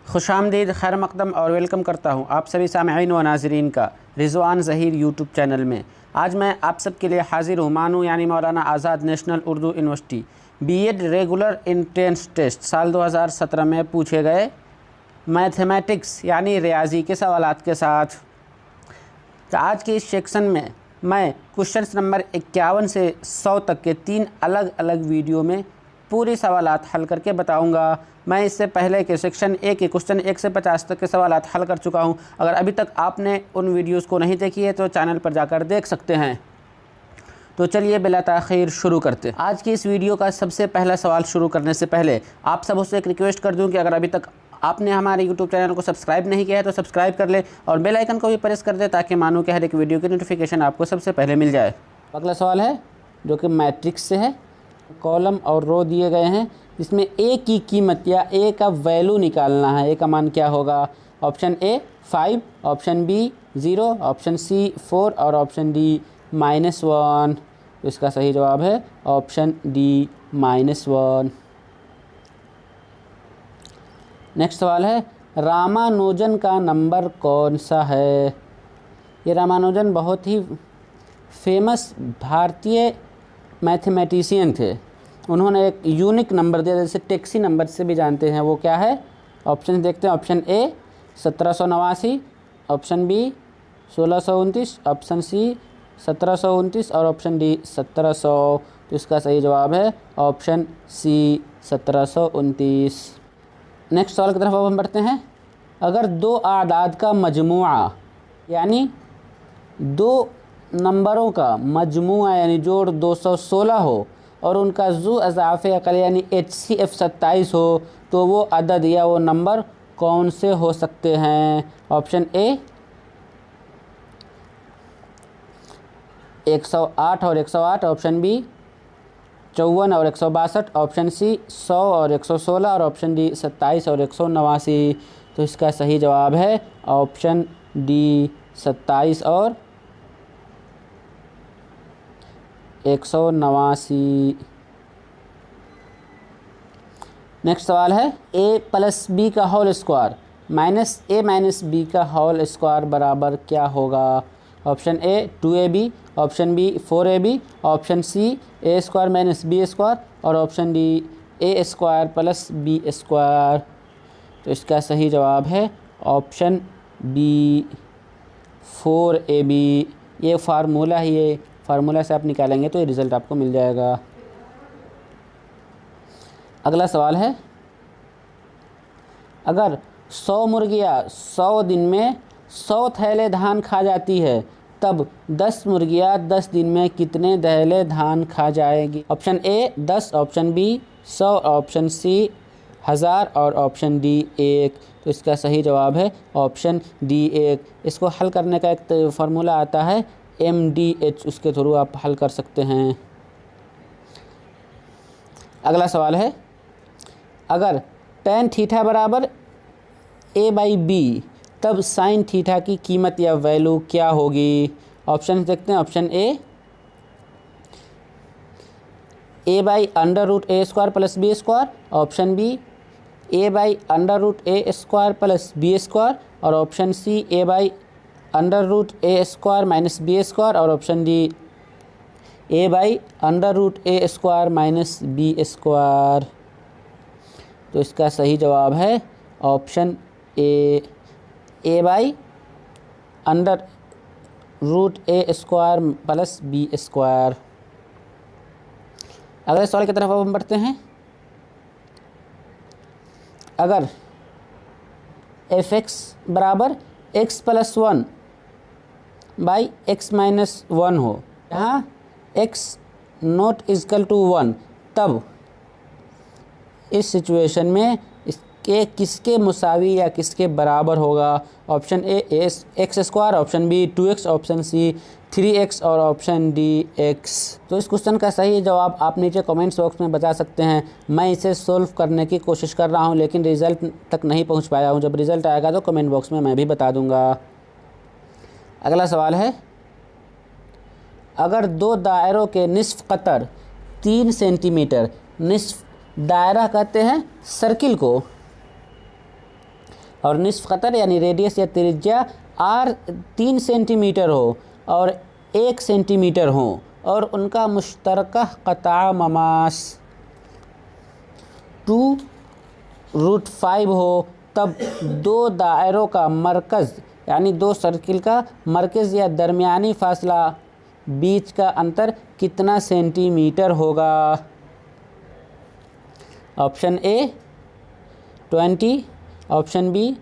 खुशामदीद, खैर मकदम और वेलकम करता हूँ आप सभी सामईन व नाज़रीन का रिज़वान ज़हीर यूट्यूब चैनल में। आज मैं आप सब के लिए हाज़िर हूँ। मानू यानी Maulana Azad National Urdu University BEd regular entrance test साल 2017 में पूछे गए मैथमेटिक्स यानी रियाजी के सवालात के साथ। तो आज के इस सेक्शन में मैं क्वेश्चन नंबर 51 से 100 तक के 3 अलग अलग वीडियो में पूरे सवालात हल करके बताऊंगा। मैं इससे पहले के सेक्शन ए के क्वेश्चन 1 से 50 तक के सवालात हल कर चुका हूं। अगर अभी तक आपने उन वीडियोस को नहीं देखी है तो चैनल पर जाकर देख सकते हैं। तो चलिए बिला ताख़ीर शुरू करते हैं। आज की इस वीडियो का सबसे पहला सवाल शुरू करने से पहले आप सबों से एक रिक्वेस्ट कर दूं कि अगर अभी तक आपने हमारे यूट्यूब चैनल को सब्सक्राइब नहीं किया है तो सब्सक्राइब कर ले और बेल आइकन को भी प्रेस कर दे ताकि मानू के हर एक वीडियो की नोटिफिकेशन आपको सबसे पहले मिल जाए। अगला सवाल है जो कि मैट्रिक्स से है। कॉलम और रो दिए गए हैं, इसमें ए की कीमत या ए का वैल्यू निकालना है। ए का मान क्या होगा? Option A 5, option B 0, option C 4 और ऑप्शन डी -1। तो इसका सही जवाब है ऑप्शन डी -1। नेक्स्ट सवाल है रामानुजन का नंबर कौन सा है? ये रामानुजन बहुत ही फेमस भारतीय मैथमेटिशियन थे। उन्होंने एक यूनिक नंबर दिया जैसे टैक्सी नंबर से भी जानते हैं। वो क्या है? ऑप्शन देखते हैं। Option A 1789, option B 1629, option C 1729 और ऑप्शन डी 1700। तो इसका सही जवाब है ऑप्शन सी 1729। नेक्स्ट सवाल की तरफ अब हम बढ़ते हैं। अगर दो आदाद का मजमुआ यानी दो नंबरों का मजमुआ यानी जोड़ 216 हो और उनका जू अज़ाफ़े अक़ल यानी HCF 27 हो तो वो अदद या वो नंबर कौन से हो सकते हैं? ऑप्शन ए 108 और 108, ऑप्शन बी 54 और 162, ऑप्शन सी 100 और 116 और ऑप्शन डी 27 और 189। तो इसका सही जवाब है ऑप्शन डी 27 और 189। नेक्स्ट सवाल है a + b का होल स्क्वायर -a - b का होल स्क्वायर बराबर क्या होगा? Option A 2ab, option B 4ab, option C a² - b² और ऑप्शन डी a² + b²। तो इसका सही जवाब है ऑप्शन बी 4ab। ये फार्मूला ही है, फार्मूला से आप निकालेंगे तो ये रिज़ल्ट आपको मिल जाएगा। अगला सवाल है अगर 100 मुर्गियाँ 100 दिन में 100 थैले धान खा जाती है तब 10 मुर्गियाँ 10 दिन में कितने थैले धान खा जाएगी? Option A 10, option B 100, option C 1000 और ऑप्शन डी 1। तो इसका सही जवाब है ऑप्शन डी 1। इसको हल करने का एक फार्मूला आता है MDH, उसके थ्रू आप हल कर सकते हैं। अगला सवाल है अगर tan थीटा बराबर a/b तब sin थीटा की कीमत या वैल्यू क्या होगी? ऑप्शन देखते हैं। ऑप्शन ए a/√a² + b², option B a/√a² + b² और ऑप्शन सी a/√a² - b² और ऑप्शन डी a/√a² - b²। तो इसका सही जवाब है ऑप्शन ए a/√a² + b²। अगले सवाल की तरफ अब हम बढ़ते हैं। अगर f(x) बराबर x + 1 / x - 1 हो, जहाँ x ≠ 1, तब इस सिचुएशन में इसके किसके मुसावी या किसके बराबर होगा? Option A x², option B 2x, option C 3x और ऑप्शन डी x। तो इस क्वेश्चन का सही जवाब आप नीचे कमेंट्स बॉक्स में बता सकते हैं। मैं इसे सोल्व करने की कोशिश कर रहा हूं लेकिन रिज़ल्ट तक नहीं पहुंच पाया हूं। जब रिज़ल्ट आएगा तो कमेंट बॉक्स में मैं भी बता दूंगा। अगला सवाल है अगर दो दायरों के निस्फ कतर 3 सेंटीमीटर, निस्फ दायरा कहते हैं सर्किल को, और निस्फ कतर यानी रेडियस या त्रिज्या r 3 सेंटीमीटर हो और 1 सेंटीमीटर हो और उनका मुश्तरका क़ता ममास 2√5 हो, तब दो दायरों का मरकज़ यानी दो सर्किल का मरकज़ या दरमियानी फ़ासला बीच का अंतर कितना सेंटीमीटर होगा? Option A 20, option B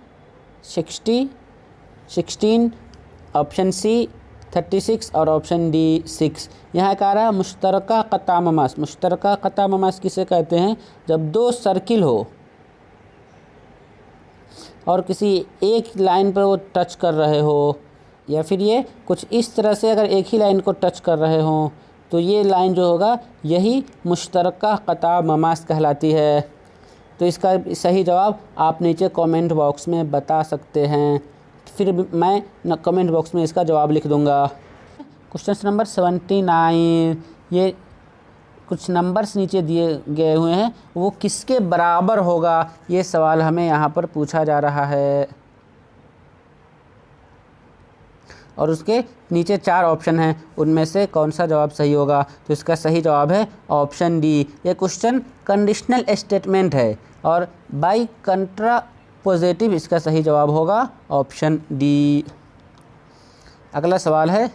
16, option C 36 और ऑप्शन डी 6। यहाँ कह रहा है मुश्तरका क़ता ममास। मुश्तरका क़ता ममास किसे कहते हैं? जब दो सर्किल हो और किसी एक लाइन पर वो टच कर रहे हो, या फिर ये कुछ इस तरह से अगर एक ही लाइन को टच कर रहे हों, तो ये लाइन जो होगा यही मुश्तरका क़ता ममास कहलाती है। तो इसका सही जवाब आप नीचे कमेंट बॉक्स में बता सकते हैं, फिर मैं कमेंट बॉक्स में इसका जवाब लिख दूंगा। क्वेश्चन नंबर 79, ये कुछ नंबर्स नीचे दिए गए हुए हैं, वो किसके बराबर होगा, ये सवाल हमें यहाँ पर पूछा जा रहा है। और उसके नीचे 4 ऑप्शन हैं, उनमें से कौन सा जवाब सही होगा? तो इसका सही जवाब है ऑप्शन डी। ये क्वेश्चन कंडीशनल स्टेटमेंट है और बाई कंट्रा पॉजिटिव इसका सही जवाब होगा ऑप्शन डी। अगला सवाल है,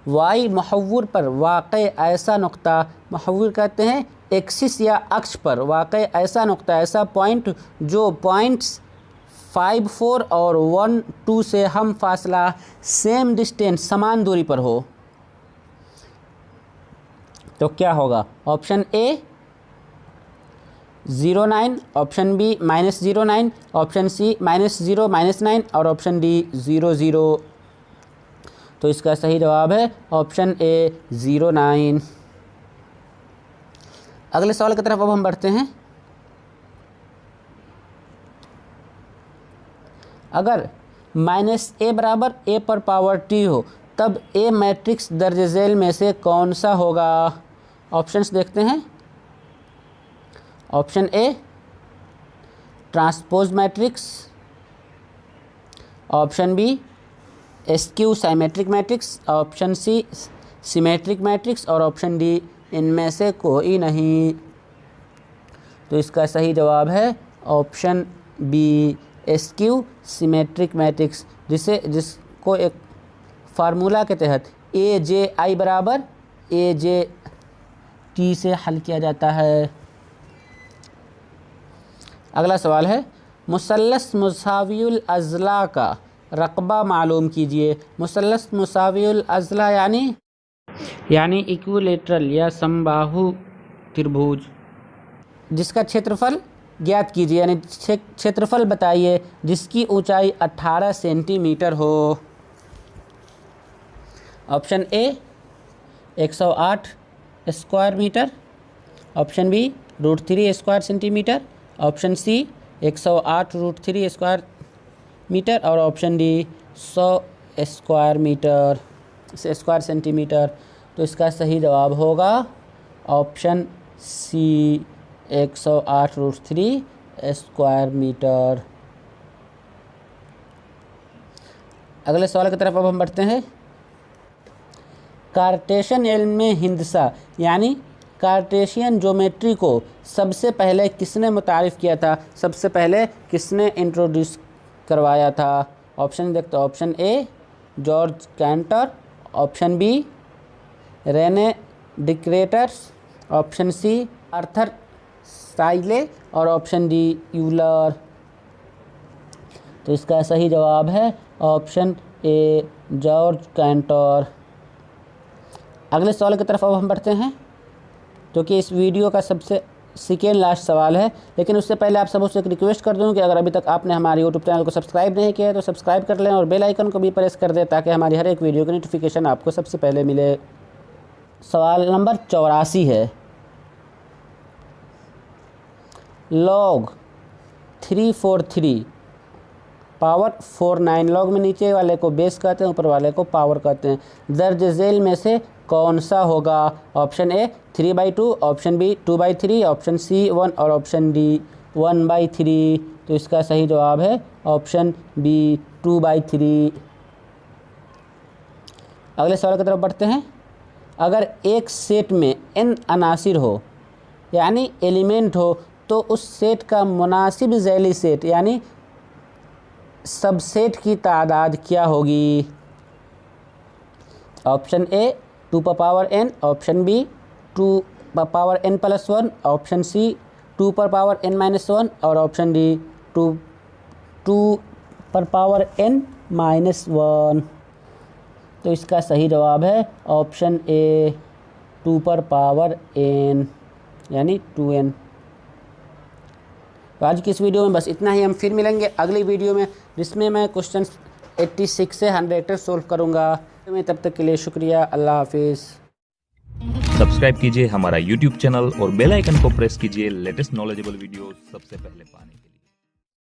वाई मुहव्वर पर वाक़े ऐसा नुक्ता, मुहव्वर कहते हैं एक्सिस या अक्ष पर, वाक़े ऐसा नुक्ता, ऐसा पॉइंट जो पॉइंट्स 5, 4 और 1, 2 से हम फासला सेम डिस्टेंस समान दूरी पर हो, तो क्या होगा? Option A 0,9, option B -0,9, option C -0, -9 और ऑप्शन डी 0,0। तो इसका सही जवाब है ऑप्शन ए 0,9। अगले सवाल की तरफ अब हम बढ़ते हैं। अगर -a बराबर a पर पावर t हो, तब a मैट्रिक्स दर्ज झेल में से कौन सा होगा? ऑप्शंस देखते हैं। Option A transpose matrix, option B skew symmetric matrix, option C symmetric matrix और ऑप्शन डी इनमें से कोई नहीं। तो इसका सही जवाब है option B skew symmetric matrix, जिसको एक फार्मूला के तहत AJ बराबर AJT से हल किया जाता है। अगला सवाल है, मुसल्लस मुसावियुल अज़ला का रकबा मालूम कीजिए। मुसल्लस मुसावियुल अज़ला यानी इक्विलेटरल या समबाहु त्रिभुज, जिसका क्षेत्रफल ज्ञात कीजिए, यानी क्षेत्रफल बताइए जिसकी ऊंचाई 18 सेंटीमीटर हो। Option A 108 square metre, option B √3 square centimetre, option C 108 √3 square metre और ऑप्शन डी 100 स्क्वायर सेंटीमीटर। तो इसका सही जवाब होगा ऑप्शन सी 108 √3 स्क्वायर मीटर। अगले सवाल की तरफ अब हम बढ़ते हैं। कार्टेशियन इल्म में हिंदसा यानी कार्टेशियन ज्योमेट्री को सबसे पहले किसने मुतारिफ़ किया था, सबसे पहले किसने इंट्रोड्यूस करवाया था? ऑप्शन देखते हैं। Option A George Cantor, option B René Descartes, option C Arthur Cayley और ऑप्शन डी यूलर। तो इसका सही जवाब है ऑप्शन ए जॉर्ज कैंटर। अगले सवाल की तरफ अब हम बढ़ते हैं, जो कि इस वीडियो का सबसे सेकेंड लास्ट सवाल है। लेकिन उससे पहले आप सबों से एक रिक्वेस्ट कर दूं कि अगर अभी तक आपने हमारे यूट्यूब चैनल को सब्सक्राइब नहीं किया है तो सब्सक्राइब कर लें और बेल आइकन को भी प्रेस कर दें, ताकि हमारी हर एक वीडियो की नोटिफिकेशन आपको सबसे पहले मिले। सवाल नंबर 84 है, लॉग 343 पावर 49, लॉग में नीचे वाले को बेस कहते हैं, ऊपर वाले को पावर कहते हैं, दर्ज झेल में से कौन सा होगा? Option A 3/2, option B 2/3, option C 1 और ऑप्शन डी 1/3। तो इसका सही जवाब है ऑप्शन बी 2/3। अगले सवाल की तरफ बढ़ते हैं। अगर एक सेट में n अनासिर हो यानी एलिमेंट हो तो उस सेट का मुनासिब झैली सेट यानी सबसेट की तादाद क्या होगी? Option A 2n, option B 2n+1, option C 2n-1 और ऑप्शन डी 2n-1। तो इसका सही जवाब है ऑप्शन ए 2n यानी 2n। तो आज की इस वीडियो में बस इतना ही। हम फिर मिलेंगे अगली वीडियो में जिसमें मैं क्वेश्चन 86 से 100 तक सोल्व करूँगा। तब तक के लिए शुक्रिया। अल्लाह हाफिज़। सब्सक्राइब कीजिए हमारा YouTube चैनल और बेल आइकन को प्रेस कीजिए लेटेस्ट नॉलेजेबल वीडियो सबसे पहले पाने के लिए।